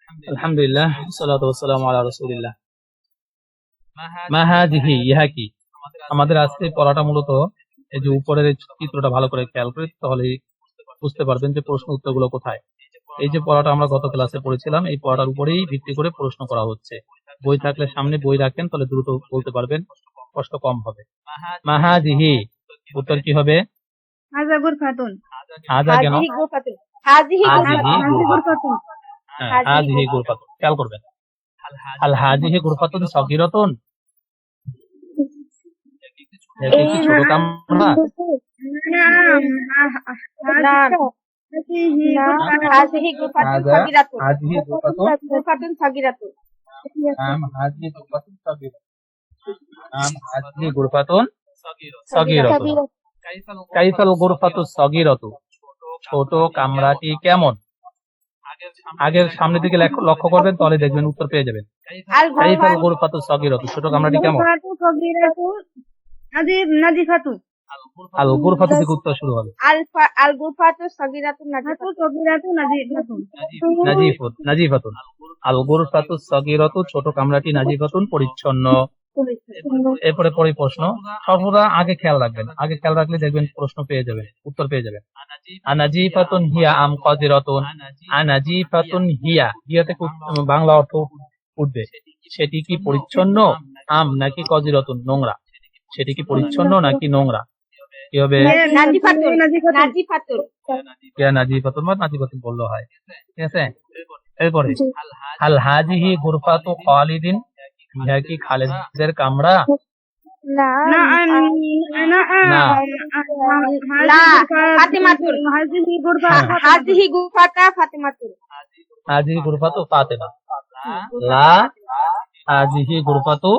আলহামদুলিল্লাহ, সালাতু ওয়াসসালামু আলা রাসূলিল্লাহ। মা হাযিহি, ইহা কি? আমাদের আজকে পড়াটা মূলত এই যে উপরের এই চিত্রটা ভালো করে খেয়াল করি তাহলে বুঝতে পারবেন যে প্রশ্ন উত্তরগুলো কোথায়। এই যে পড়াটা আমরা গত ক্লাসে পড়েছিলাম, এই পড়াটার উপরেই ভিত্তি করে প্রশ্ন করা হচ্ছে। বই থাকলে সামনে বই রাখেন, তাহলে দ্রুত বলতে পারবেন, কষ্ট কম হবে। মা হাযিহি, উত্তর কি হবে? হাযা গুরফাতুন। হাযা কেন? হাযিহি গুরফাতুন। হাযিহি হাযিহি গুরফাতুন। গুরফাতুন। হ্যাঁ, হাযিহি গুরফাতুন। খেয়াল করবেন। আল হাযিহি গুরফাতুন সাগীরাতুন, এটা কি ছোট কামরা? হাযিহি গুরফাতুন সাগীরাতুন। হাযিহি গুরফাতুন গুরফাতুন সাগীরাতুন। হাযিহি গুরফাতুন সাগীরাতুন। হাযিহি গুরফাতুন সাগীরাতুন। কাইফাল গুরফাতু সাগীরাতু, ছোট কামরাটি কেমন? আগের সামনের দিকে লক্ষ্য করবেন, তাহলে দেখবেন উত্তর পেয়ে যাবেন। কাইফাল গুরফাতু সাগীরাতু, ছোট কামরাটি কেমন? নাজিফাতু। আল গুরফাতু থেকে উত্তর শুরু হবে। আল গুরফাতু সাগীরাতুন নাজিফাতুন। নাজিফাতুন। আল গুরফাতু সাগীরাতু, ছোট কামরাটি নাজিফাতুন, পরিচ্ছন্ন। এরপরে প্রশ্ন, সর্বদা আগে খেয়াল রাখবেন, আগে খেয়াল রাখলে দেখবেন প্রশ্ন পেয়ে যাবেন, উত্তর পেয়ে যাবেন। আনাজিফাতুন হিয়া আম কাদিরাতুন। আনাজিফাতুন হিয়া, হিয়া থেকে বাংলা অর্থ উঠবে, সেটি কি পরিচ্ছন্ন? আম নাকি কাদিরাতুন, নোংরা? সেটি কি পরিচ্ছন্ন নাকি নোংরা? কি হবে? নাজিফাতুন। নাজিফাতুন। নাজিফাতুন বা নাজিফাতুন বললেও হয়। ঠিক আছে। এরপরে আল হাযিহি গুরফাতু খালিদিন, ইহা কি খালিদের কামরা? না না, ফাতিমাতুন। হাযিহি গুরফাতা ফাতিমাতুন। হাযিহি গুরফাতু ফাতিমা। লা হাযিহি গুরফাতু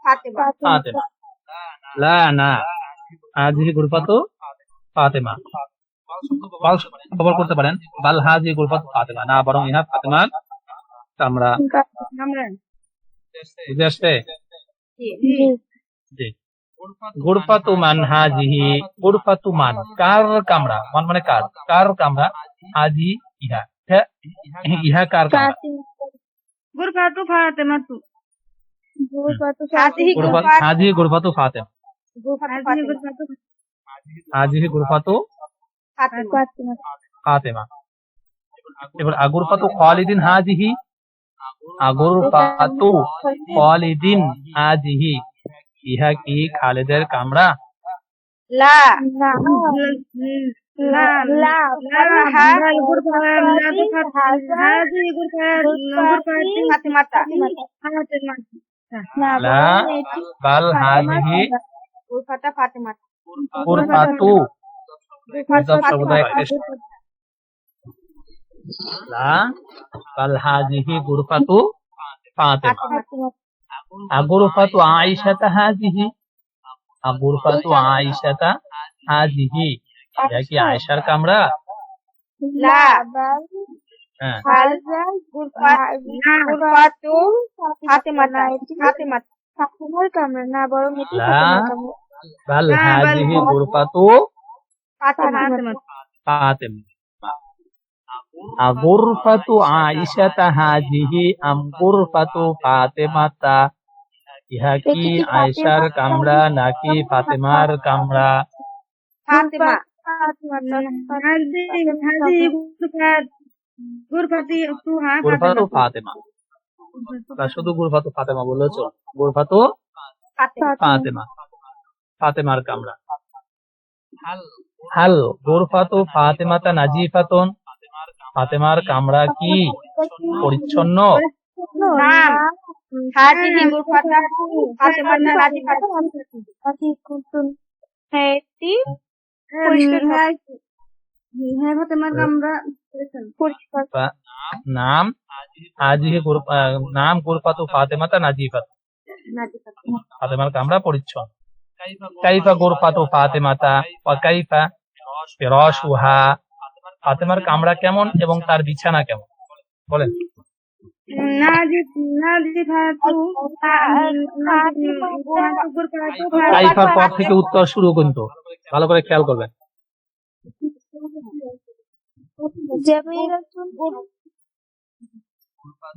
ফাতিমা। ফাতিমা। লা না, হাযিহি গুরফাতু ফাতিমা। বাল খবর করতে পারেন, বাল হাযিহি গুরফাতু ফাতিমা, না বরং ইহা ফাতিমার কামরা। বুঝে আসছে? জি। গুরফাতু মান হাযিহি, গুরফাতু মান, কার কামরা? মান মানে কার, কার কামরা? হাযি ইহা, ইহা কার কামরা? গুরফাতু ফাতিমাতু। হাযিহি গুরফাতু ফাতিমা। হাযিহি গুরফাতু ফাতিমা। এবার আগুরফাতু খালিদিন হাযিহি, আগুরফাতু খালিদিন হাযিহি, ইহা কি খালিদের কামরা? লা ফাতিমাতা। লা বাল হাযিহি গুরফাতা ফাতিমাতা। গুরফাতু, সর্বদা একটা লা বাল হাযিহি গুরফাতু ফাতিমা। আগুরফাতু আয়েশাতা হাযিহি, আগুরফাতু আয়েশাতা হাযিহি, ইহা কি আয়েশার কামরা? লা হ্যাঁ, গুরফাতু ফাতিমাতা। ফাতিমাতা। ফাতিমার কামরা না, বরং এটি লা ফাতিমার কামরা। বাল হাযিহি গুরফাতু ফাতিমা। ফাতিমা। আগুরফাতু আয়েশাতা হাযিহি আম গুরফাতু ফাতিমাতা, ইহা কি আয়েশার কামরা নাকি ফাতিমার কামরা? ফাতিমা। গুরফাতু ফাতিমা, বা শুধু গুরফাতু ফাতিমা বললেও চল। গুরফাতু ফাতিমা, ফাতিমার কামরা। হাল গুরফাতু ফাতিমাতা নাজিফাতুন, ফাতিমার কামরা কি পরিচ্ছন্ন? নাম হাযিহি গুরফাতা ফাতিমাতা নাজিফাতুন। হ্যাঁ, এটি পরিষ্কার থাকে। হ্যাঁ, ফাতিমার কামরা পরিষ্কার। নাম হাযিহি নাম গুরফাতু ফাতিমাতা নাজিফাতুন, ফাতিমার কামরা পরিচ্ছন্ন। কাইফা গুরফাতু ফাতিমাতা ওয়া কাইফা ফিরাশুহা, ফাতিমার কামরা কেমন এবং তার বিছানা কেমন? বলেন। কাইফার পর থেকে উত্তর শুরু, কিন্তু ভালো করে খেয়াল করবেন।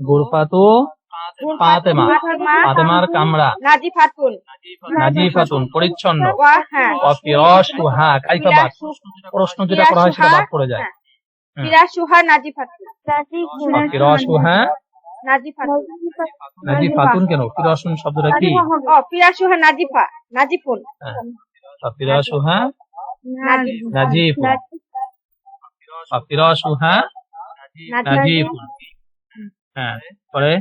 গুরফাতু ফাতেমা, ফাতেমার কামরা। নাজিফাতুন নাজিফাতুন পরিচ্ছন্ন। ওয়া হ্যাঁ ওয়া ফিরাশুহা কাইফা বাদ, প্রশ্ন যেটা করা হয় সেটা বাদ পড়ে যায়। ফিরাশুহা নাজিফাতুন ওয়া ফিরাশুহা নাজিফাতুন নাজিফাতুন কেন? ফিরাশুন শব্দটা কি? ও ফিরাশুহা নাজিফুন হ্যাঁ, ওয়া ফিরাশুহা নাজিফুন, ওয়া ফিরাশুহা নাজিফুন। হ্যাঁ, পরে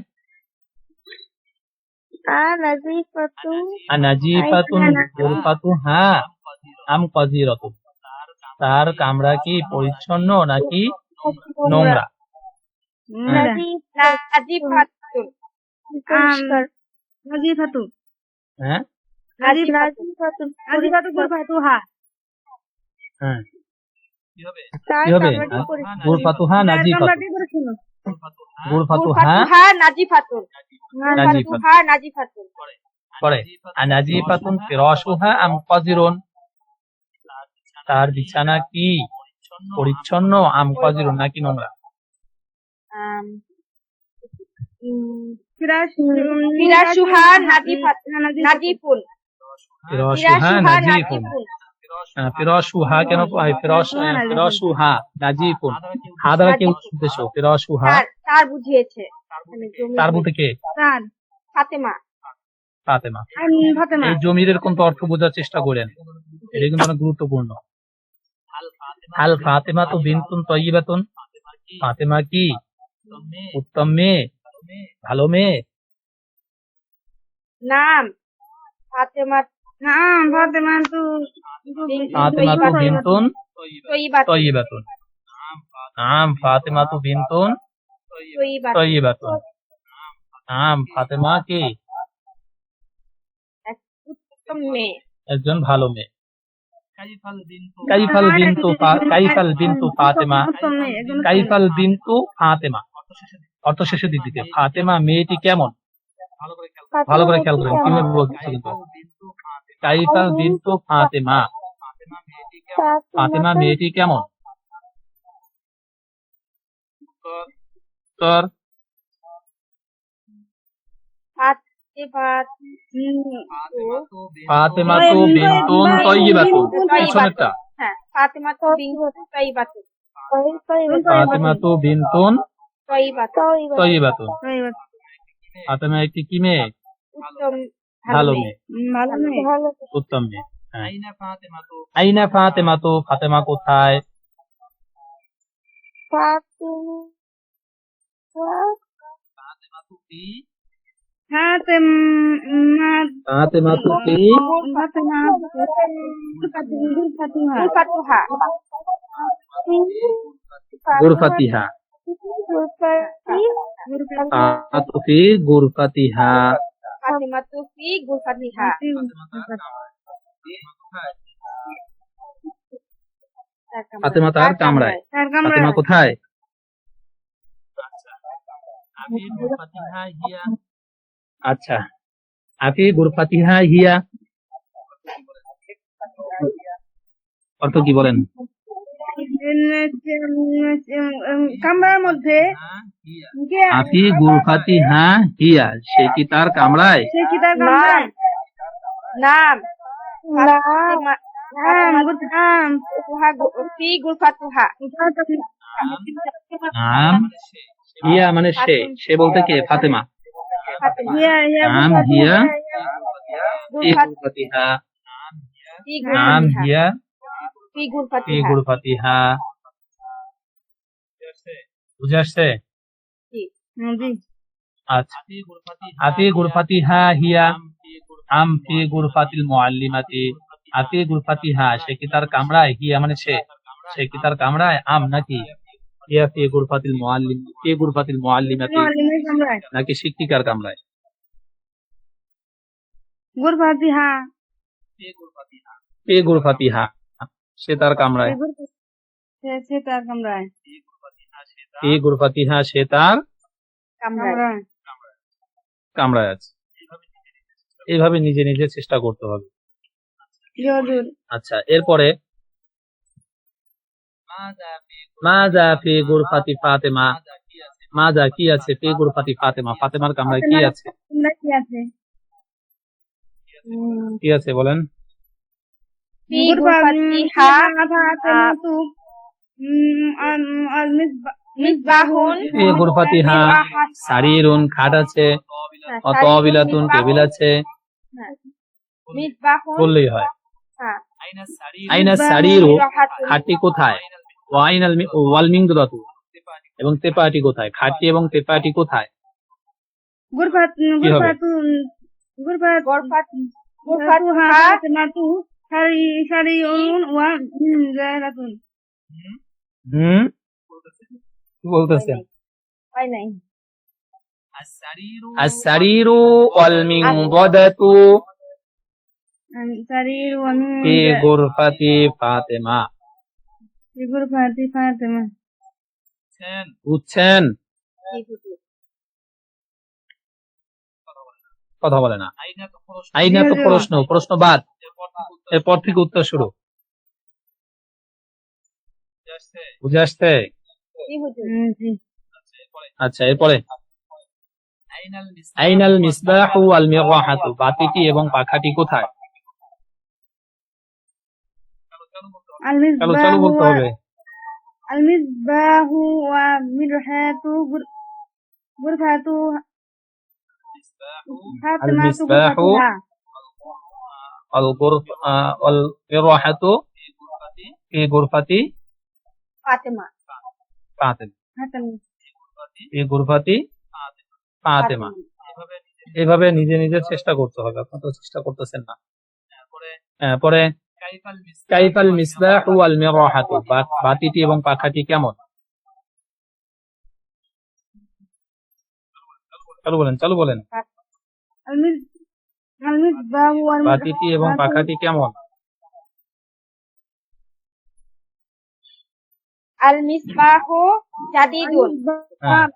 নাজিফাতুন গুরফাতুহা আম কাযিরাতুন, তার কামরা কি পরিচ্ছন্ন নাকি নোংরা? নাজিফাতুন নাজিফাতু হ্যাঁ নাজিফাতু গুরফাতুহা হ্যাঁ, কি হবে? গুরফাতুহা নাজিফাতুন, কামরাটি পরিচ্ছন্ন। গুরফাতুহা নাজিফাতুন নাজিফাতুন পরে নাজিফাতুন ফিরাশুহা আম কাযিরুন, তার বিছানা কি পরিচ্ছন্ন আম কাযিরুন নাকি নোংরা? ফিরাশুহা নাজিফুন ফিরাশুহা নাজিফুন। ফিরাশুহা কেন হয়? ফিরাশুহা নাজিফুন, হা দ্বারা কি উদ্দেশ্য? ফিরাশুহা তার বুঝিয়েছে তার বলতে কে? তার ফাতেমা ফাতেমা। ফাতেমা এই জমিরের কোন অর্থ বোঝার চেষ্টা করেন, এটা কিন্তু অনেক গুরুত্বপূর্ণ। আল ফাতেমা তো বিনতুন তয়্যিবাতুন, ফাতেমা কি উত্তম মেয়ে, ভালো মেয়ে? নাম ফাতেমা ফাতেমা তু ফাতেমা তো বিনতুন তয়্যিবাতুন তয়্যিবাতুন, নাম ফাতেমা তো বিনতুন তয়্যিবাতুন, নাম ফাতেমা কি উত্তম মেয়ে একজন ভালো মেয়ে। কাইফাল বিনতু ফাতেমা, কাইফাল বিনতু ফাতেমা, অর্থ শেষে দিতে ফাতেমা মেয়েটি কেমন? ভালো করে খেয়াল করেন কিভাবে বলতেছে কিন্তু। কাইফাল বিনতু ফাতেমা, ফাতেমা মেয়েটি কেমন? তোর ফাতেমা তো বিনতুন তয়্যিবাতুন, পিছনেরটা হ্যাঁ ফাতেমা তো বিনতুন তয়্যিবাতুন ফাতেমা তো বিনতুন তয়্যিবাতুন, ফাতেমা একটি কি মেয়ে? উত্তম ভালো মেয়ে, উত্তম মেয়ে। হ্যাঁ। আইনা ফাতেমা তো, ফাতেমা কোথায়? ফাতেমা তো কি গুরফাতুহা গুরফাতিহা, ফাতুফি গুরফাতিহা, ফাতেমা তো ফি গুরফাতিহা ফাতেমা তার কামরায়, ফাতেমা কোথায়? আচ্ছা, আফি গুরফাতিহা হিয়া, অর্থ কি বলেন? কামরার মধ্যে আফি গুরফাতিহা হিয়া, সে কি তার কামরায়? সে কি তার কামরায়? নাম ফি গুরফাতুহা নাম হিয়া মানে সে, সে বলতে কে? ফাতেমা। নাম হিয়া ফি গুরফাতিহা, নাম হিয়া ফি ফি গুরফাতিহা গুরফাতিহা। বুঝে আসছে? আচ্ছা, আফি গুরফাতিহা হিয়া আম ফি গুরফাতিল মুআল্লিমাতি, আফি গুরফাতিহা সে কি তার কামরায়, হিয়া মানে সে, সে কি তার কামরায়, আম নাকি হিয়া ফি গুরফাতিল মুআল্লিম, ফি গুরফাতিল মুআল্লিমাতি নাকি শিক্ষিকার কামরায়? গুরফাতিহা ফি গুরফাতিহা সে তার কামরায়, সে তার কামরায়, ফি গুরফাতিহা সে তার কামরায় কামরায় আছে। এইভাবে নিজে নিজে চেষ্টা করতে হবে। আচ্ছা, এরপরে মাজা ফি গুরফাতি ফাতেমা, মাজা কি আছে, ফি গুরফাতি ফাতেমা, ফাতেমার কামরায় কি আছে? তোমরা কি আছে? কি আছে বলেন? ফি গুরফাতি হা ফাতেমাতু মিসবাহুন ফি গুরফাতি হা সারিরুন, খাট আছে, অতবিলাতুন, টেবিল আছে, মিসবাহুন বললেই হয়। হ্যাঁ আইনা সারিরু, মিরাহাতুন খাটটি কোথায়? ওয়াল মিংদুরাতু, এবং তেপাটি কোথায়? খাটটি এবং তেপাটি কোথায়? গুরফাত কি হবে? গুরফাতু গুরফাত গুরফাতি গুরফাতুহা হা ফাতেমাতু সারিউন ওয়া মিনজারাতুন। কি বলতেছেন? হয় নাই আস-সারিরু ওয়াল মিংদাদাতু সারির ওয়া ফি গুরফাতি ফাতেমা। গুরফাতি ফাতেমা। বুঝছেন? জি হুজুর কথা বলে না। আইনা তো প্রশ্ন, প্রশ্ন বাদ, এরপর থেকে উত্তর শুরু। বুঝে আসছে? জি হুজুর জি। আচ্ছা, এরপরে আইনাল মিসবাহু ওয়াল মিরওয়াহাতু, বাতিটি এবং পাখাটি কোথায়? আল চালু চালু মিসবাহু বলতে হবে। আল মিসবাহু ওয়া মিরহাতু গুরফাতু আল ফাতেমাতু মিসবাহু গুরফাতুহা। ওয়াল মিরওয়াহাতু ফি গুরফাতি ফাতেমা ফাতেমা, ফাতেমা। ফি গুরফাতি ফাতেমা। এভাবে নিজে নিজে চেষ্টা করতে হবে, আপনারা তো চেষ্টা করতেছেন না। পরে কাইফাল মিসবাহু ওয়াল মিরওয়াহাতু, বাতিটি এবং পাখাটি কেমন? চালু বলেন, চালু বলেন। আল মিসবাহু ওয়াল বাতিটি এবং পাখাটি কেমন? আল মিসবাহু জাদিদুন হ্যাঁ।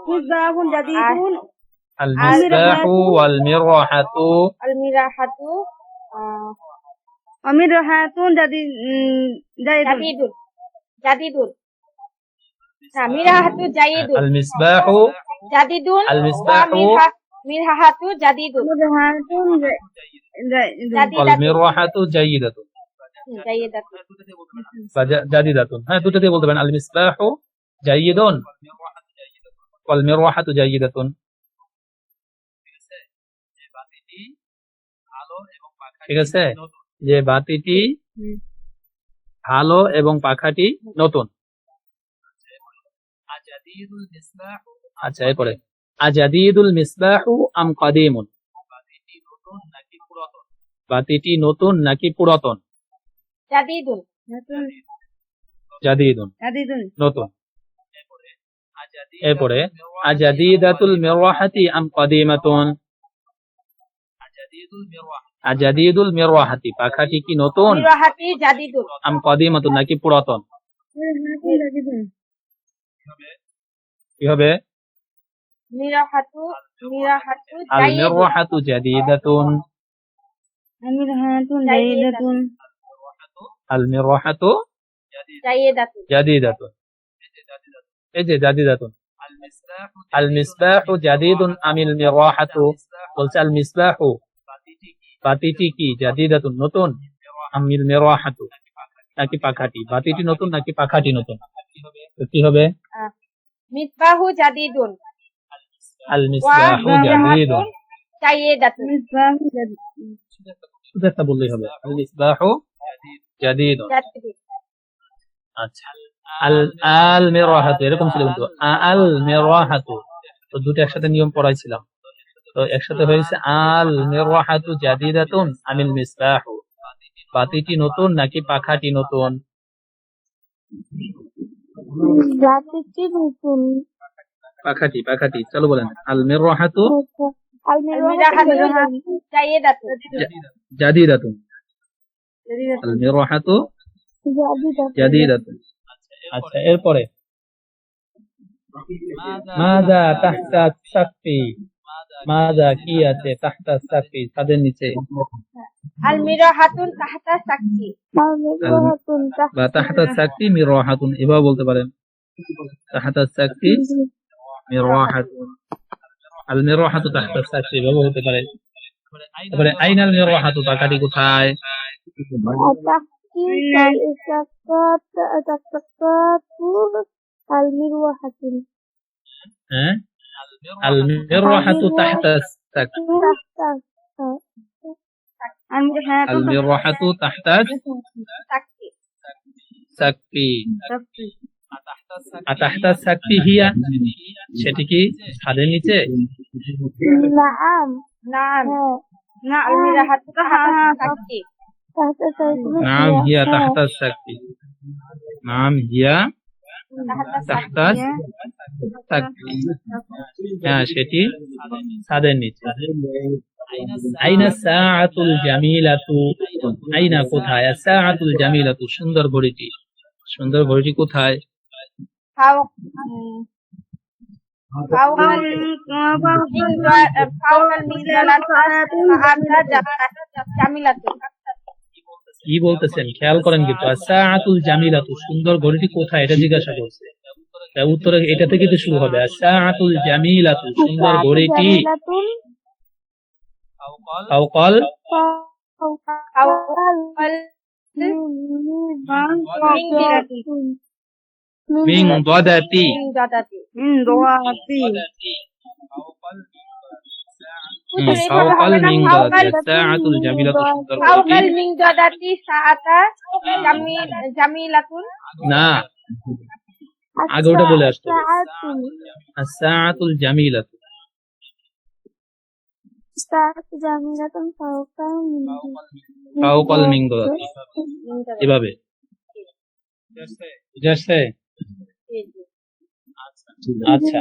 মিসবাহুন জাদিদুন আল মিসবাহু ওয়াল মিরওয়াহাতু আল মিরাহাতু ওয়া মিরহাতুন জাদিদুন। জাদিদুন জাদিদুন না মিরাহাতু জাইদুন আল মিসবাহু জাদিদুন আল ওয়া মিসবাহু মিরহাতু জাদিদুন মিরহাতুন ওয়াল মিরওয়াহাতু জাইদাতুন জাইদাতুন বা জাদিদাতুন। হ্যাঁ, দুটো দিয়ে বলতে পারেন। আল মিসবাহু জাইদুন ওয়াল মিরওয়াহাতু জাইদাতুন। ঠিক আছে, যে বাতিটি ভালো এবং পাখাটি নতুন। আচ্ছা, এরপরে আজাদিদুল মিসবাহু আম কাদিমুন, বাতিটি নতুন নাকি পুরাতন? জাদিদুন জাদিদুন, জাদিদুন। নতুন। এরপরে আজাদিদাতুল মিরওয়াহাতি আম কাদিমাতুন, আজাদিদুল মিরওয়াহাতি, পাখাটি কি নতুন? মিরাহাতি জাদিদুন আম কাদিমাতুন, নাকি পুরাতন? মিরহাতুন জাদিদুন। কি হবে? মিরাহাতু আল জাইদুন মিরওয়াহাতু জাদিদাতুন, মিরহাতুন জাদিদাতুন। আল মিরওয়াহাতু জাইদাতুন জাদিদাতুন। এই যে জাদিদাতুন। আল মিসবাহু জাদিদুন আমিল মিরওয়াহাতু, বলছে আল মিসবাহু, বাতিটি কি? জাদিদাতুন, নতুন, আমিল মিরওয়াহাতু, নাকি পাখাটি? বাতিটি নতুন নাকি পাখাটি নতুন? তো কি হবে? মিসবাহু জাদিদুন আল ওয়া মিসবাহু জাদিদুন, মিরহাতুন জাইদাতুন মিসবাহু জাদিদুন। শুধু একটা বললেই হবে। আল মিসবাহু জাদিদুন। জাদিদুন আচ্ছা, আল আল মিরওয়াহাতু এরকম ছিল কিন্তু, আল মিরওয়াহাতু, তো দুটো একসাথে নিয়ম পড়াইছিলাম, তো একসাথে হয়েছে আল মিরওয়াহাতু জাদিদাতুন আমিল মিসবাহু, বাতিটি নতুন নাকি পাখাটি নতুন? জাদিদটি নতুন। পাখাটি, পাখাটি। চলো বলেন। আল মিরওয়াহাতু আল মিরাহাতু জাইদাতুন জাদিদাতুন, আল মিরওয়াহাতু জাদিদাতুন। আচ্ছা, এরপরে মাযা তাহতা সাকফি, মাযা কি আছে? তাহতা সাকফি, ছাদের নিচে, আল মিরাহাতুন তাহতা সাকফি বা তাহতা সাকফি মিরওয়াহাতুন, এভাবে বলতে পারেন। তাহতা সাকফি মিরওয়াহাতুন। আল মিরওয়াহাতু তাহতা সাকফি এভাবে হতে পারে। তারপরে আইনাল মিরওয়াহাতু, পাখাটি কোথায়? Ataki sakatu al-mirwahatin. হ্যাঁ, আল মিরওয়াহাতু তাহতা সাকফি। আল মিরওয়াহাতু তাহতা সাকফি সাকফি। আতাহতা সাকফি হিয়া, সেটি কি ছাদের নিচে? Naam. নাম হ্যাঁ। না আলমিরাহাতু তাহতা সাকফি Tahta sakfi. নাম হিয়া তাহতা সাকফি। নাম হিয়া তাহতা সাকফি। হ্যাঁ, সেটি ছাদের নিচে। আইনা সাআতুল জামিলাতু, আইনা কোথায়? সাআতুল জামিলাতু, সুন্দর ঘড়িটি। সুন্দর ঘড়িটি কোথায়? ফাওক ফাওকাল জামিলাতু। কি বলতেছেন খেয়াল করেন কিন্তু। সাআতুল জামিলাতু, সুন্দর ঘড়িটি কোথায় এটা জিজ্ঞাসা করছে। তাই উত্তরে এটা থেকে তো শুরু হবে। সাআতুল জামিলাতু, সুন্দর ঘড়িটি ফাওকাল ফাওকাল মিন দাদাতি। ফাওকাল মিন দাদাতি, সাআতুল জামিলাতু, সুন্দর ফাওকাল ঘড়িটি। মিন দাদাতি সাআতা জামিলাতুন। না, আগে ওটা বলে আসতো। Sa'atul. সাআতুল জামিলাতু, Sa'atu jamilatun fawqal min. ফাওকাল মিন দাদাতি, এভাবে বুঝে আসছে? আচ্ছা,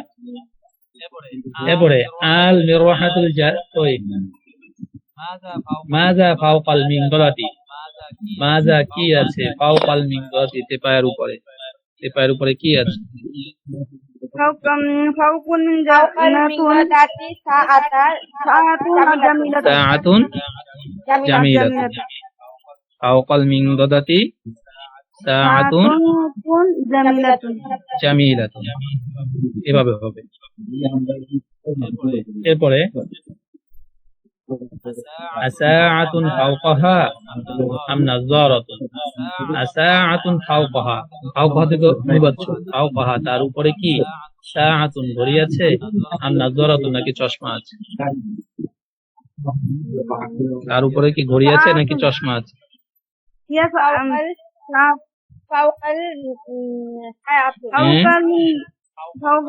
এরপরে আল মিরওয়াহাতুল মাজা ফাওকাল মিনদালাতি, মাজা কি আছে? ফাওকাল মিনদালাতি, তেপায়ের উপরে। তেপায়ের উপরে কি আছে? ফাওকাল মিন দাদাতি সাআতা সাআতুন জামিলাতুন। ফাওকাল মিনদালাতি সাআতুন জামিলাতুন, এভাবে হবে। এরপরে আসাআতুন ফাওকাহা আম নাযারাতুন। আসাআতুন ফাওকাহা, ফাওকাহা থেকে অনুবাদ, ফাওকাহা তার উপরে কি? সাআতুন ঘড়ি আছে, আম নাযারাতুন নাকি চশমা আছে? তার উপরে কি ঘড়ি আছে নাকি চশমা আছে? ফাওকাল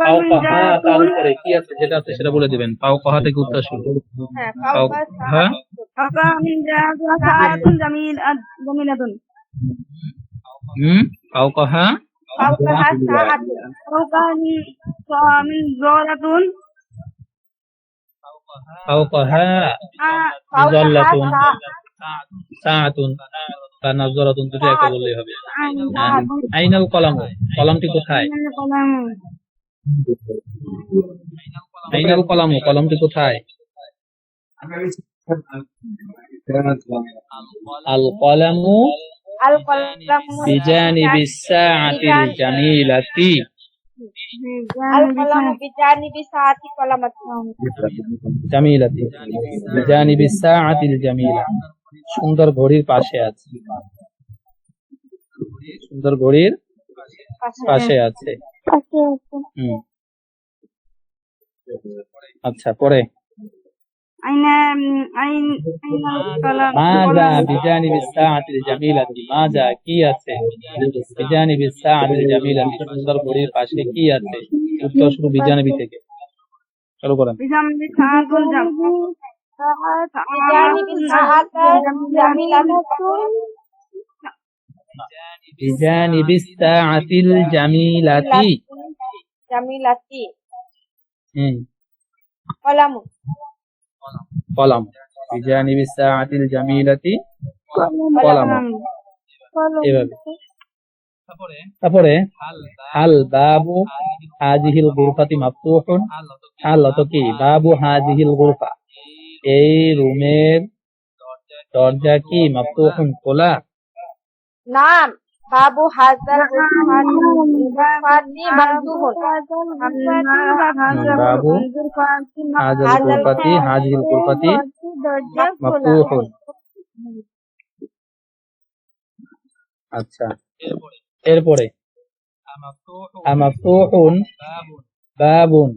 ফাওকাহা তার উপরে কি আছে? যেটা আছে সেটা বলে দিবেন। ফাওকাহা থেকে উত্তর শুরু। হ্যাঁ ফাওকাহা ফাওকাহা ফাওকাহা সাআতুন ফাওকাহা মিজাল্লাতুন সাআতুন বা নাযরাতুন, দুটো একটা বললেই হবে। আইনাল কলাম, কলমটি কোথায়? আইনাল কলাম, কলমটি কোথায়? আল কলামু বিজানিবিস সাআতিল জামিলাতি। আল কলামু বিজানিবি সাআতি কলামাতুন জামিলাতি, বিজানিবিস সাআতিল জামিলা, সুন্দর ঘড়ির পাশে আছে। সুন্দর ঘড়ির পাশে আছে। আচ্ছা, পরে মাজা বিজানিবিস সাআতিল জামিলাতি, মাজা কি আছে? বিজানিবিস সাআতিল জামিলাতি, সুন্দর ঘড়ির পাশে কি আছে? উত্তর শুরু বিজানিবি থেকে, শুরু করেন। বিজানিবি সাআতা জামিলাতুন বিজানিবিস সাআতিল জামিলাতি জামিলাতি হুম কলামু কলাম, বিজানিবিস সাআতিল জামিলাতি কলাম, এভাবে। তারপরে হাল বাবু হাজিহিল গুরফাতি মাফতুহুন, হাল অত কি? বাবু হাজিহিল গুরফা, এই রুমের দরজা কি? মাফতুহুন, খোলা। নাম বাবু হাজাল গুরফাতি মাফতুহুন বাবু হাজাল গুরফাতি হাজিল গুরফাতি দরজা খোলা মাফতুহুন। আচ্ছা, এরপরে মাফতুহুন বাবুন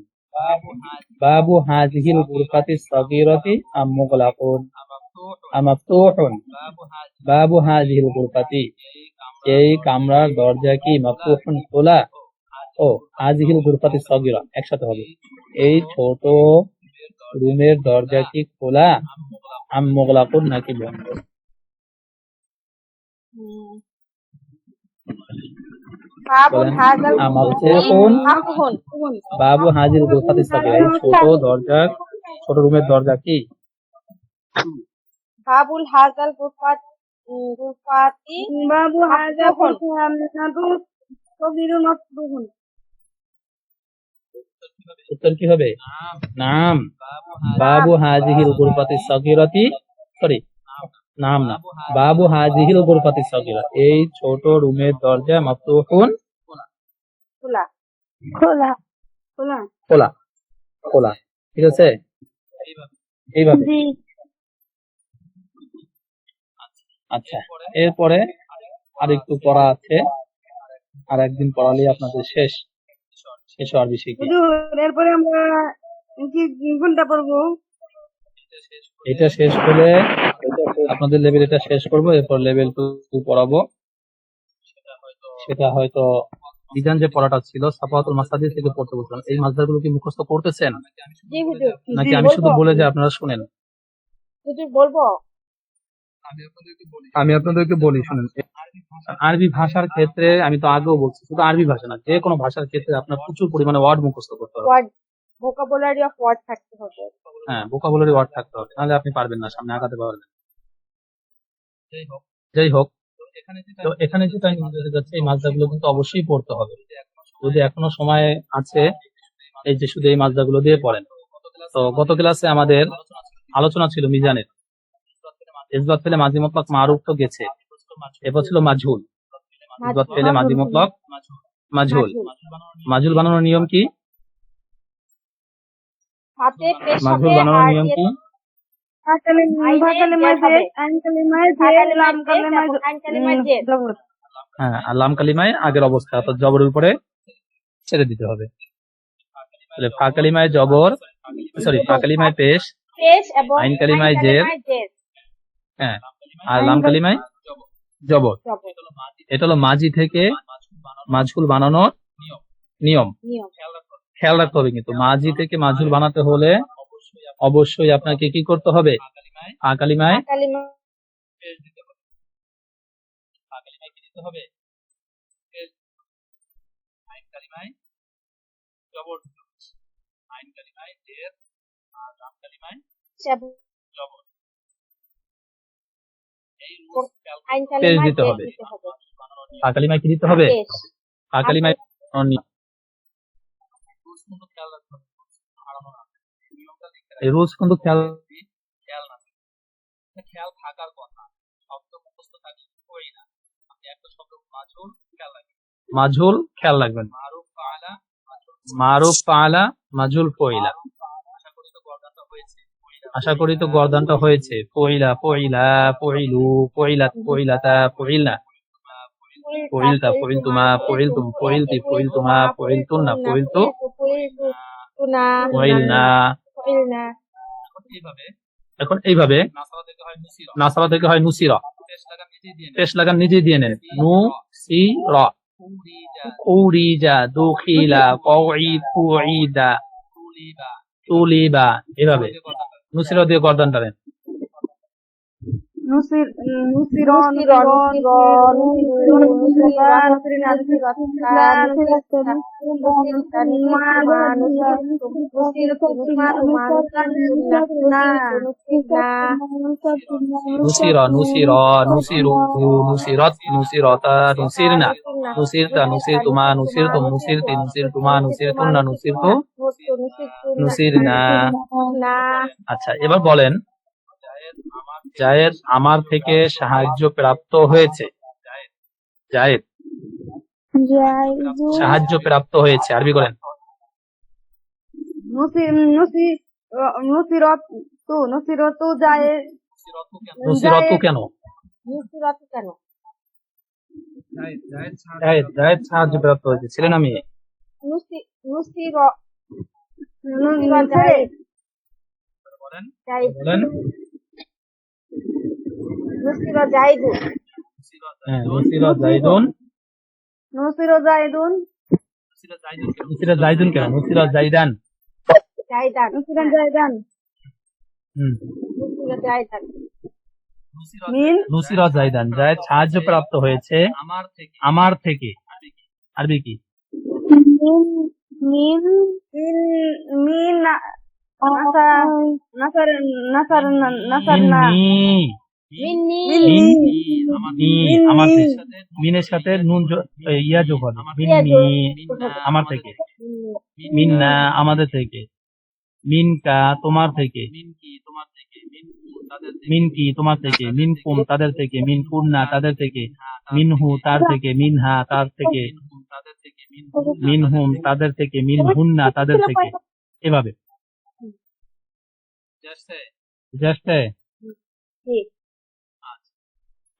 বাবু হাজিল গুরফাতি সাগীরাতি আম মুগলাকুন। মাফতুহুন বাবু হাজিল গুরফাতি, এই কামরার দরজা কি মাফতুহুন খোলা? ও হাজিল গুরফাতি সাগীরা একসাথে হবে, এই ছোট রুমের দরজা কি খোলা? আম মুগলাকুন নাকি বন্ধ? বাবু বলেন। হাজাল মাফতুহুন মাফতুহুন বাবু হাজিল গুরফাতি সাগীরা, এই ছোট দরজা, ছোট রুমের দরজা কি? বাবুল হাজাল গুরফাতি বাবু হাজা মাফতুহুন উত্তর কি হবে? নাম। বাবু হাজিহিল গুরফাতি সাগীরাতি, সরি নাম না, বাবু হাজিহিল গুরফাতি সাগীরা, এই ছোট রুমের দরজা মাফতুহুন খোলা খোলা খোলা খোলা খোলা। ঠিক আছে, এইভাবে। জি আচ্ছা, এরপরে আর একটু পড়া আছে, আর একদিন পড়ালে আপনাদের শেষ হওয়ার বিষয় কি। এরপরে আমরা কোনটা পড়বো? এটা শেষ হলে আপনাদের লেভেল এটা শেষ করবো, এরপর লেভেল 2 পড়াবো। সেটা হয়তো বিধান যে পড়াটা ছিল সাফাতুল মাসাদির থেকে পড়তে বলছিলাম, এই মাসদারগুলো কি মুখস্থ করতেছেন জি হুজুর নাকি আমি শুধু বলে যে আপনারা শুনেন? হুজুর বলবো। আমি আপনাদেরকে বলি, শুনেন। আরবি ভাষার ক্ষেত্রে আমি তো আগেও বলছি, শুধু আরবি ভাষা না, যে কোনো ভাষার ক্ষেত্রে আপনার প্রচুর পরিমাণে ওয়ার্ড মুখস্থ করতে হবে। ওয়ার্ড ভোকাবুলারি অফ ওয়ার্ড থাকতে হবে। হ্যাঁ, ভোকাবুলারি ওয়ার্ড থাকতে হবে, নাহলে আপনি পারবেন না, সামনে আগাতে পারবেন। যাই হোক, তো এখানে যেটা আমি বলতে যাচ্ছি, এই মাসদারগুলো কিন্তু অবশ্যই পড়তে হবে। যদি এখনো সময় আছে, এই যে শুধু এই মাসদারগুলো দিয়ে পড়েন। তো গত ক্লাসে আমাদের আলোচনা ছিল মিজানের ইসবাত ফেলে মাজি মুতলাক মারুফ তো গেছে, এরপর ছিল মাজহুল। ইসবাত ফেলে মাজি মুতলাক মাজহুল, মাজহুল বানানোর নিয়ম কি? সাথে পেশ মাজহুল সাথে বানানোর আর নিয়ম দিয়ে কি? হ্যাঁ, আর লাম কালিমায় আগের অবস্থা অর্থাৎ জবরের উপরে ছেড়ে দিতে হবে। তাহলে ফা কালিমায় জবর, সরি ফা কালিমায় পেশ, পেশ এবং আইন কালিমায় জের, জের। হ্যাঁ, আর লাম কালিমায় জবর। জবর। এটা হলো মাজি থেকে মাজহুল বানানোর নিয়ম। নিয়ম। খেয়াল রাখতে হবে, কিন্তু মাজি থেকে মাজহুল বানাতে হলে অবশ্যই আপনাকে কি করতে হবে? ফা কালিমায় কালিমা আইন পেশ কালিমা দিতে জের হবে। দিতে হবে। ফা কালিমায় কি দিতে হবে? পেশ। ফা কালিমায় এই রুলস কিন্তু খেয়াল থাকার কথা, শব্দ মুখস্থ থাকলে কই না, আপনি একটা শব্দ মাজহুল খেয়াল রাখবেন। মারুফ ফাআলা মাজহুল ফাইলা, আশা করি তো গর্দানটা হয়েছে। ফাইলা ফাইলা ফাইলু ফাইলাত ফাইলাতা ফাইলনা ফাইলতা ফাইলতুমা ফাইলতুম ফাইলতি ফাইলতুমা ফাইলতুন্না ফাইলতু ফাইলনা। এখন এইভাবে নাসাবা থেকে হয় নুসিরা, পেশ লাগান নিজেই দিয়ে নেন। নুসিরা, উরিজা, দুখিলা, কুইদা, তুলিবা, এভাবে নুসিরা দিয়ে গর্দানটা নেন। নুসিরা, নুসিরা, নুসিরু, নুসিরাত, নুসিরাতা, নুসিরনা, নুসিরতা, নুসিরতুমা, নুসিরতুম, নুসিরতি, নুসিরতুমা, নুসিরতুন্না, নুসিরতু, নুসিরনা। আচ্ছা, এবার বলেন জায়েদ আমার থেকে সাহায্য প্রাপ্ত হয়েছে। জায়েদ জাইদু সাহায্য প্রাপ্ত হয়েছে, আরবি করেন। নসিরতু জায়েদ নুসিরতু কেন? নুসরাত কেন? জায়েদ সাহায্য প্রাপ্ত হয়েছে, ছেলে না মেয়ে? নুসির ছেলে জাইদ বলেন। নুসির জাইদু হ্যাঁ, নুসিরা জাইদুন। নসির জাইদুন নুসিরা জাইদুন কেন? নুসিরা জাইদান। জাইদান নসিরান জাইদান নুসির জাইদান মিন নুসিরা জাইদান, জায়েদ সাহায্য প্রাপ্ত হয়েছে আমার থেকে, আরবি কি? মিন মিন নাসার নাসার নাসার নাসারনা মিন্নি আমার থেকে, মিনের সাথে নুন ইয়া যোগ হবে, আমার থেকে, মিন্না আমাদের থেকে, মিনকা তোমার থেকে, মিনকি তোমার থেকে, মিনকুম তাদের থেকে, মিনকুন্না তাদের থেকে, মিনহু তার থেকে, মিনহা তার থেকে, মিনহুম তাদের থেকে, মিনহুন্না তাদের থেকে, এভাবে। জাস্ট ঠিক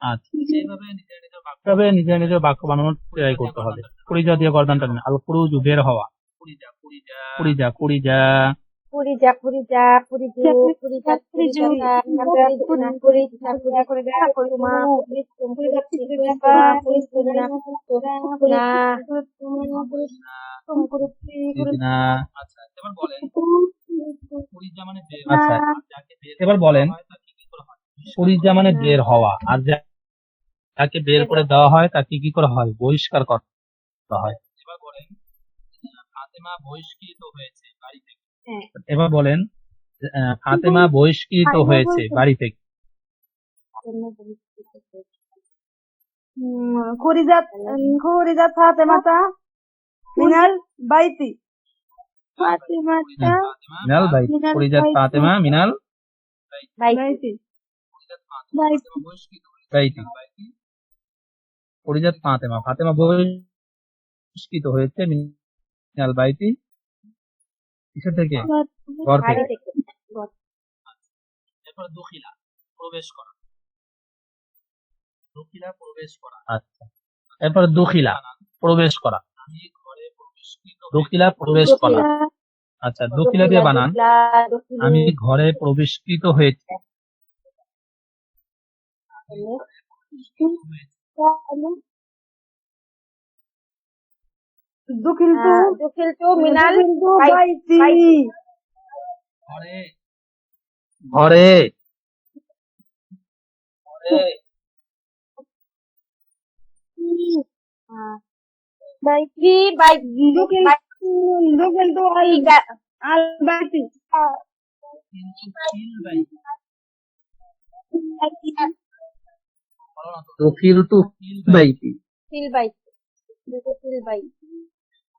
আচ্ছা, এইভাবে নিজের নিজের বাক্য বানানোর ট্রাই করতে হবে। কুড়িজা দিয়ে গর্দান টানেন। আল খুরুজু বের হওয়া, কুড়িজা কুড়িজা, পুরিজা পুরিজা পুরিজু পুরিজা পুরিজা পুরিজা পুরিজা পুরিজা পুরিমা পুরিজুম পুরিজা পুরিজুনা পুরিজুনা না। আচ্ছা, এবার বলেন কুড়িজা মানে বের হওয়া, আর যাকে বের করে দেওয়া হয় তাকে কি করা হয়? বহিষ্কার করা হয়। এবার বলেন ফাতেমা বহিষ্কৃত হয়েছে বাড়ি থেকে। খুরিজাত খুরিজাত ফাতেমাতা মিনাল বাইতি ফাতেমাতা মিনাল বাইত, কুড়িজাত ফাতেমা মিনাল বাইতি বাইতি, কুড়িজাত ফাতেমা, ফাতেমা বহিষ্কৃত হয়েছে মিনাল বাইতি, কিসের থেকে? ঘর বাড়ি থেকে। থেকে আচ্ছা, এরপর দুখিলা প্রবেশ করা, দুখিলা প্রবেশ করা। আচ্ছা, দুখিলা দিয়ে বানান। আমি ঘরে প্রবেশকৃত হয়েছি, দুখিলতু দুখিলতু মিনাল বাইতি ঘরে বাইতি বাইতি দুখিলতু আল বাইতি দুখিলতু বাইতি, ফিল বাইতি ফিল বাইতি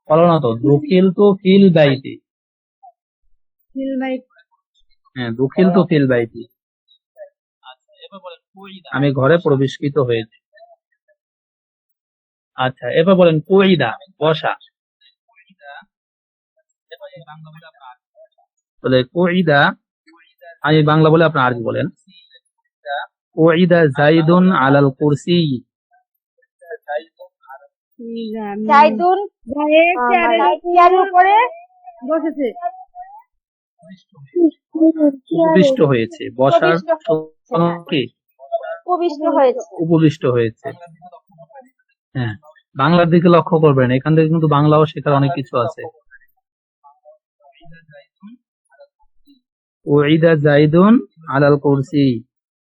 বলো না তো, দুখিলতু ফিল বাইতি। ফিল বাইতি হ্যাঁ, দুখিলতু ফিল বাইতি, আমি ঘরে প্রবেশকৃত হয়েছি। আচ্ছা, এবার বলেন কুইদা বসা, বলে কুইদা, আমি বাংলা বলে আপনার আরবি বলেন। কুইদা জাইদুন আলাল কুরসি, জাইদুন চেয়ারের উপরে বসেছে উপবিষ্ট হয়েছে, বসার কি উপবিষ্ট হয়েছে উপবিষ্ট হয়েছে। হ্যাঁ, বাংলার দিকে লক্ষ্য করবেন, এখান থেকে কিন্তু বাংলাও শেখার অনেক কিছু আছে। উইদা জাইদুন আলাল কুরসি,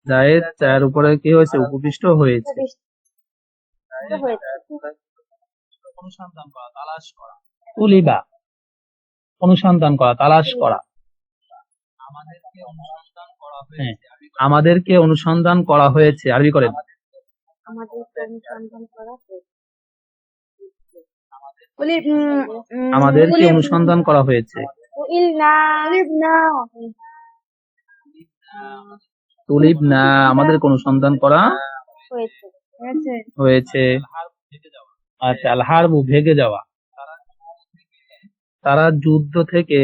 জায়েদ চায়ের উপরে কি হয়েছে? উপবিষ্ট হয়েছে। উপবিষ্ট হয়েছে তুলিবা অনুসন্ধান করা, তালাশ করা। হ্যাঁ, আমাদেরকে অনুসন্ধান করা হয়েছে, আরবি করেন। আমাদেরকে অনুসন্ধান করা হয়েছে আমাদেরকে অনুসন্ধান করা হয়েছে। ইলনা তুলিব না, আমাদেরকে অনুসন্ধান করা হয়েছে হয়েছে। আচ্ছা, আল হারবু ভেগে যাওয়া। তারা যুদ্ধ থেকে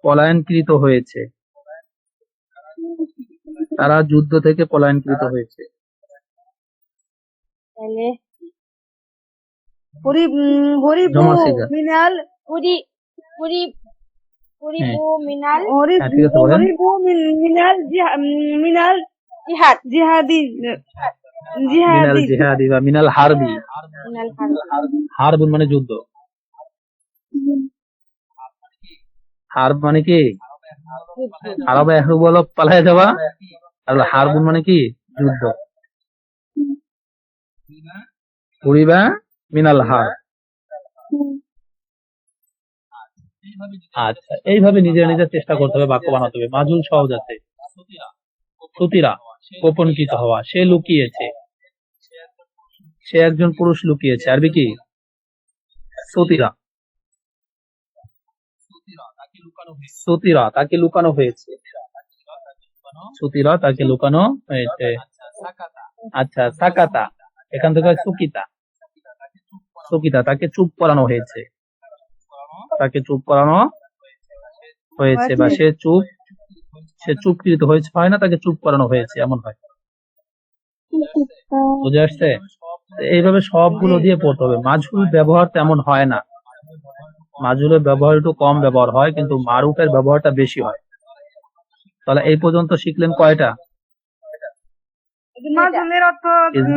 পলায়নকৃত হয়েছে। তারা যুদ্ধ থেকে পলায়নকৃত হয়েছে। তাহলে জমা শিখা। মিনাল পুরি পুরি হ্যাঁ। পুরিবু মিনাল হ্যাঁ, ঠিক আছে, বলেন। মিনাল জিহাদ জিহাদি মিনাল জিহাদি জিহাদি বা মিনাল হারবি। মিনাল হারব হারবুন মানে যুদ্ধ। হারব মানে কি? আরবে এহরুব হলো পালায় যাওয়া, আর হারবুন মানে কি? যুদ্ধ। পুরিবা মিনাল হার। আচ্ছা, এইভাবে নিজের নিজের চেষ্টা করতে হবে, বাক্য বানাতে হবে। মাজুল সহজ আছে। সুতিরা গোপনকৃত হওয়া, সে লুকিয়েছে। সে একজন পুরুষ লুকিয়েছে। আরবি কি? সুতিরা। সুতিরা তাকে লুকানো হয়েছে। সুতিরা তাকে লুকানো হয়েছে। আচ্ছা, সাকাতা এখান থেকে হয় সুকিতা। সুকিতা তাকে চুপ করানো হয়েছে। তাকে চুপ করানো হয়েছে, বা সে চুপকৃত হয়েছে, হয় না, তাকে চুপ করানো হয়েছে, এমন হয়। বুঝে আসছে? তো এইভাবে সবগুলো দিয়ে পড়তে হবে। মাজহুল ব্যবহার তেমন হয় না। মাজহুলের ব্যবহার একটু কম ব্যবহার হয়, কিন্তু মারুফের ব্যবহারটা বেশি হয়। তাহলে এই পর্যন্ত শিখলেন কয়টা? মাজুলের অর্থ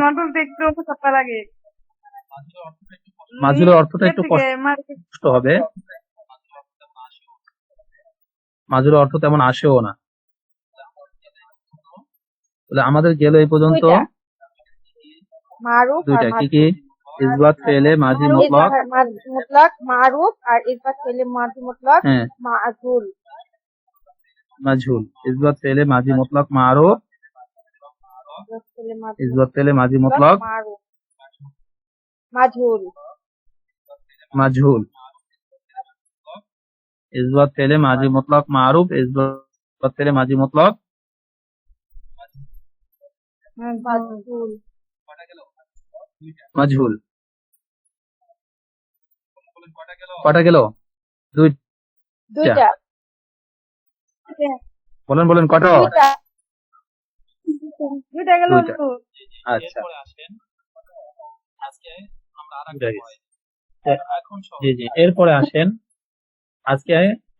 নটল দেখতে চাপা লাগে। মাজহুলের অর্থটা একটু কষ্ট হবে। মাজহুলের অর্থ তেমন আসেও না। তাহলে আমাদের গেল এই পর্যন্ত মারুফ আর দুইটা, কি কি? ইসবাত ফেলে মাজি মুতলাক। মুতলাক মারুফ আর ইসবাত ফেলে মাজি মুতলাক হ্যাঁ, মাজহুল মাজহুল। ইসবাত ফেলে মাজি মুতলাক মারুফ। ইসবাত ফেলে মাজি মুতলাক মারুফ মাজহুল মাজহুল। ইসবাত ফেলে মাজি মুতলাক মারুফ। ইসবাত ফেলে মাজি মুতলাক মাজহুল মাজহুল। কটা গেল? দুইটা বলেন বলেন, কটা? দুইটা দুইটা গেল। দুইটা। আচ্ছা, জি জি, এরপরে আসেন। আজকে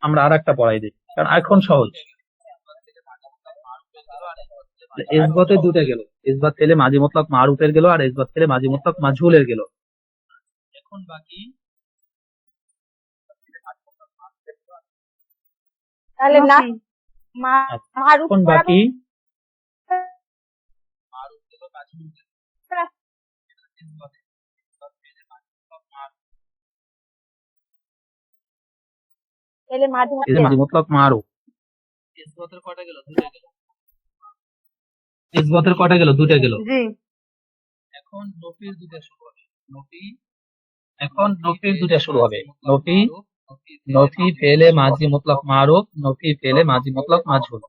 আমরা আর একটা পড়াই দিই, কারণ এখন সহজ। ইসবাতে দুটা গেল। ইসবাত ফেলে মাজি মুতলাক মারুফের গেল, আর ইসবাত ফেলে মাজি মুতলাক মাজহুলের গেল। এখন বাকি তাহলে না মারুফ এখন বাকি তাহলে মাঝে এই যে মাজি মুতলাক মারুফ। ইসবাতের কয়টা গেল? দুইটা গেল। ইসবাতের কয়টা গেল? দুইটা গেল। জি। এখন নফির দুইটা শুরু হবে। এখন নফির দুইটা শুরু হবে। নফি নফি ফেলে মাজি মুতলাক মারুফ, নফি ফেলে মাজি মুতলাক মাজহুল।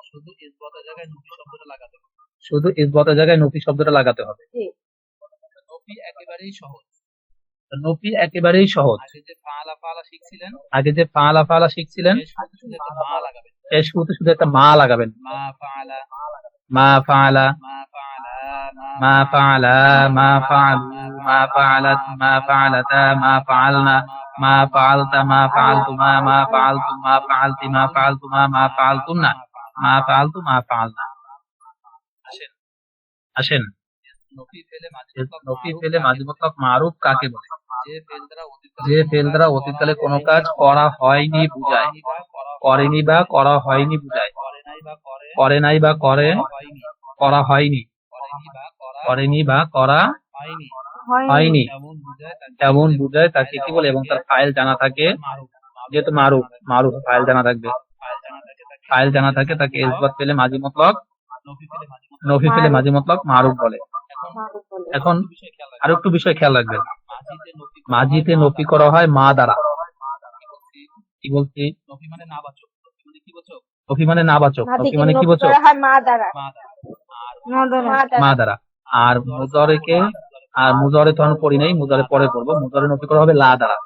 শুধু ইসবাতের জায়গায় নফি শব্দটা লাগাতে হবে। শুধু ইসবাতের জায়গায় নফি শব্দটা লাগাতে হবে। নফি একেবারেই সহজ। নফি একেবারেই সহজ। আগে যে ফাআলা ফাআলা শিখছিলেন, এর শুরুতে শুধু একটা মা লাগাবেন। মা ফাআলা, মা ফাআলা, মা ফাআলু, মা ফাআলাত, মা ফাআলাতা, মা ফাআলনা, মা ফাআলতা, মা ফাআলতুমা, মা ফাআলতুম, মা ফাআলতি, মা ফাআলতুমা, মা ফাআলতুন্না, মা ফাআলতু, মা ফাআলনা। আসেন, নফি ফেলে মাজি মুতলাক মারুফ কাকে বলে? যে ফেল দ্বারা অতীতকালে কোনো কাজ করা হয়নি বুঝায়। করেনি বা করা হয়নি বুঝায়। করে নাই বা করা হয়নি। করেনি বা করা হয়নি এমন বুঝায়, তাকে কি বলে? এবং তার ফাইল জানা থাকে। যেহেতু মারুফ, মারুফ ফাইল জানা থাকবে। ফাইল জানা থাকে, তাকে ইসবাত ফেলে মাজি মুতলাক, নফি ফেলে মাজি মুতলাক মারুফ বলে। এখন আরো একটু বিষয় খেয়াল রাখবেন। মাজিতে নফি করা হয় মা দ্বারা। কি বলছি? নফি মানে নাবাচক। নফি মানে নাবাচক। নফি মানে কি বচক? মা দ্বারা মা দ্বারা। আর মুজারে তো আমি পড়ি নাই, মুজারে পরে পড়বো। মুজারে নফি করা হবে লা দ্বারা।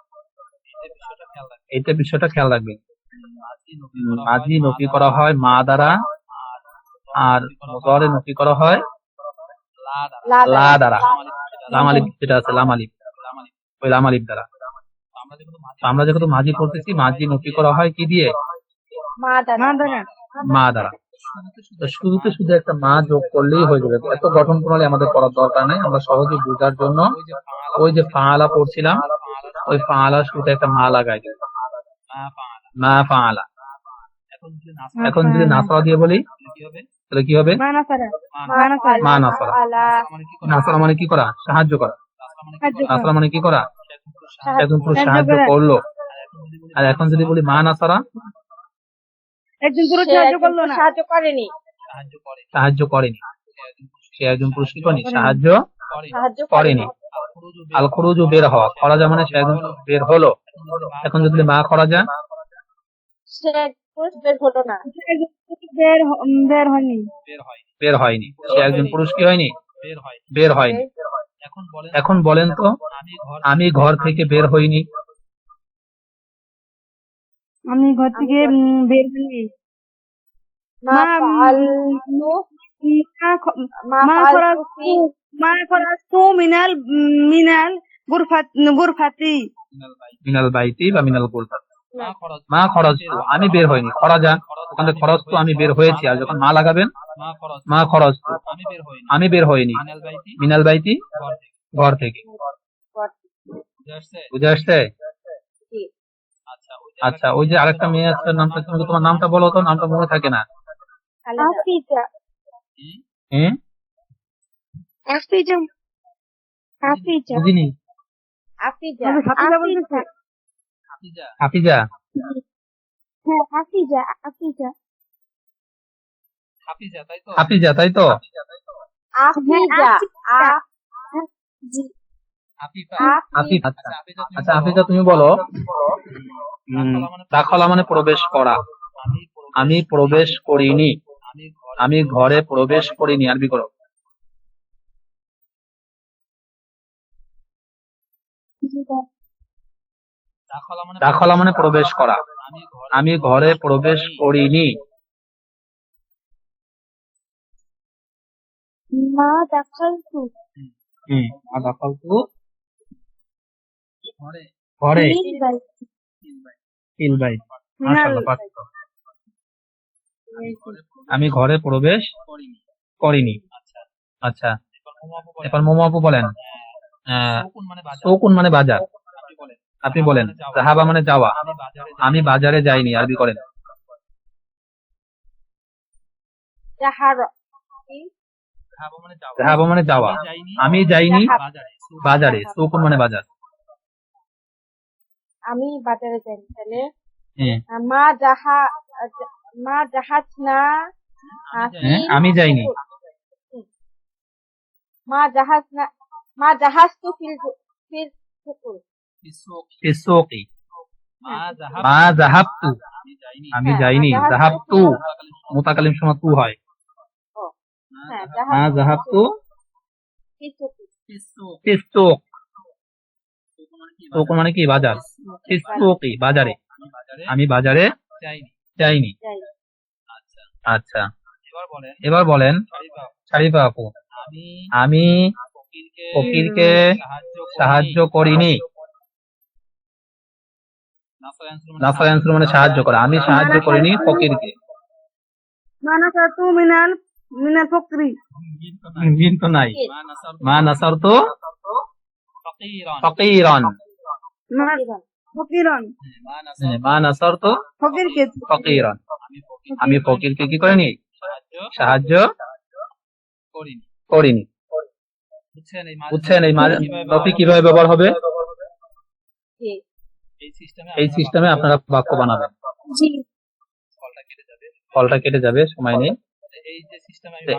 এইটা বিষয়টা খেয়াল রাখবেন। মাজি নফি করা হয় মা দ্বারা, আর মুজারে নফি করা হয় লা দ্বারা। লাম আলিফ যেটা আছে, লাম আলিফ, ওই লাম আলিফ দ্বারা। তো আমরা যেহেতু মাজি পড়তেছি, মাজি নফি করা হয় কি দিয়ে? মা দ্বারা। মা দ্বারা। তো শুরুতে শুধু একটা মা যোগ করলেই হয়ে যাবে। এত গঠন প্রণালী আমাদের করার দরকার নেই। আমরা সহজে বোঝার জন্য ওই যে ফাআলা পড়ছিলাম, ওই ফাআলার শুরুতে একটা মা লাগাই দিই, মা ফাআলা। এখন যদি নাসরা দিয়ে বলি তাহলে কি হবে? মা নাসারা। মা নাসরা। আলা নাসরা মানে কি করা? সাহায্য করা। নাসরা মানে কি করা? একজন পুরুষ সাহায্য করলো। আর এখন যদি বলি মা নাসারা, একজন পুরুষ সে সাহায্য একজন করলো পুরুষ না। সাহায্য করেনি। সাহায্য করেনি। সে একজন পুরুষ কি করেনি? সাহায্য সাহায্য করেনি। আল খুরুজু বের হওয়া, খরাজা মানে সে একজন বের হলো। এখন যদি মা খরাজা, সে এক পুরুষ বের হলো না। একজন পুরুষ বের হয়নি। বের হয়নি। সে একজন পুরুষ কি হয়নি? বের হয়নি। এখন বলেন তো, আমি ঘর থেকে বের হইনি। আমি ঘর থেকে বের হইনি। মা ফাআলতু মা খরাজতু মিনাল গুরফাতি। মিনাল বাইতি বা মিনাল গুলফাত। মা খরজতু, আমি বের হইনি। খরাজা, ওখানে খরজতু আমি বের হয়েছি। আর যখন মা লাগাবেন, মা খরজতু আমি বের হইনি। মিনাল বাইতি ঘর থেকে। বুঝে আসছে? আচ্ছা, ওই যে আরেকটা মেয়ে আছে, নামটা তুমি, তোমার নামটা বলো তো, নামটা মনে থাকে না। আফিজা। হ্যাঁ, আফিজা। বুঝিনি। আফিজা। আমি হাফিজা বলতেছি। হাফিজা। হ্যাঁ, আফিজা। হাফিজা, তাই তো? আফিজা। আফিফ। আচ্ছা আচ্ছা, হাফিজা তুমি বলো। দাখলা মানে প্রবেশ করা। আমি প্রবেশ করিনি। আমি ঘরে প্রবেশ করিনি। আরবি করো। দাখলা মানে প্রবেশ করা। আমি ঘরে প্রবেশ করিনি। মা দাখালতু দাখালতু ঘরে। ফিল বাইত। মাশাআল্লাহ, পারছো। আমি ঘরে প্রবেশ করিনি। আচ্ছা, এবার মোমো আপু বলেন। সৌকুন মানে বাজার। আপনি বলেন। জাহাবা মানে যাওয়া। আমি বাজারে যাইনি। আরবি করেন। জাহারা। জাহাবা মানে যাওয়া। আমি যাইনি বাজারে। সৌকুন মানে বাজার। আমি বাজারে যাইনি। তাহলে হ্যাঁ, মা জাহাজনা আমি যাইনি। মা জাহাজতু ফিল সুকুর। ফিসসুকি। মা জাহাবতু, আমি যাইনি। জাহাবতু মুতাকাল্লিম সময় তু হয়। হ্যাঁ, মা জাহাবতু ফিসসুক। ফিসসুক। সুক মানে কি? বাজার। ফিসসুকি বাজারে। আমি বাজারে যাইনি। আচ্ছা, এবার বলেন শারিফা আপু। আমি ফকিরকে সাহায্য করিনি। নাফা আনসার মানে সাহায্য করা। আমি সাহায্য করিনি ফকিরকে। মা নাসারতু মিনাল ফকরি। মিন তো নাই। মা নাসারতু ফকিরান। ফকিরন। মা নাসারতু ফকিরকে। ফকিরান। আমি ফকিরকে কি করিনি? সাহায্য করিনি। বুঝছেন? এই নফি কিভাবে ব্যবহার হবে? জি। এই সিস্টেমে আপনারা বাক্য বানাবেন। জি। ফলটা কেটে যাবে, সময় নেই।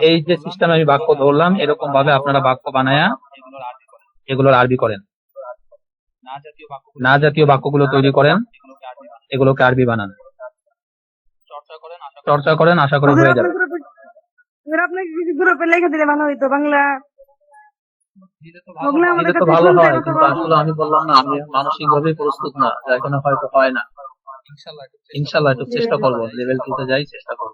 এই যে সিস্টেমে আমি বাক্য ধরলাম, এরকম ভাবে আপনারা বাক্য বানায়া এগুলোর আরবি করেন। না জাতীয় বাক্যগুলো তৈরি করেন, এগুলোকে আরবি বানান। চর্চা করেন, আশা করি হয়ে যাবে। আপনাকে কিছু গ্রুপে লিখে দিলে ভালো হইতো। বাংলা ওগুলো আমাদের এটা তো কাছে ভালো শুনতে হয়, কত কিন্তু আসলে আমি বললাম না, আমি মানসিক ভাবে প্রস্তুত না, যার কারণে হয়তো হয় না। ইনশাল্লাহ একটু চেষ্টা করবো, লেভেল 2 তে যাই, চেষ্টা করবো।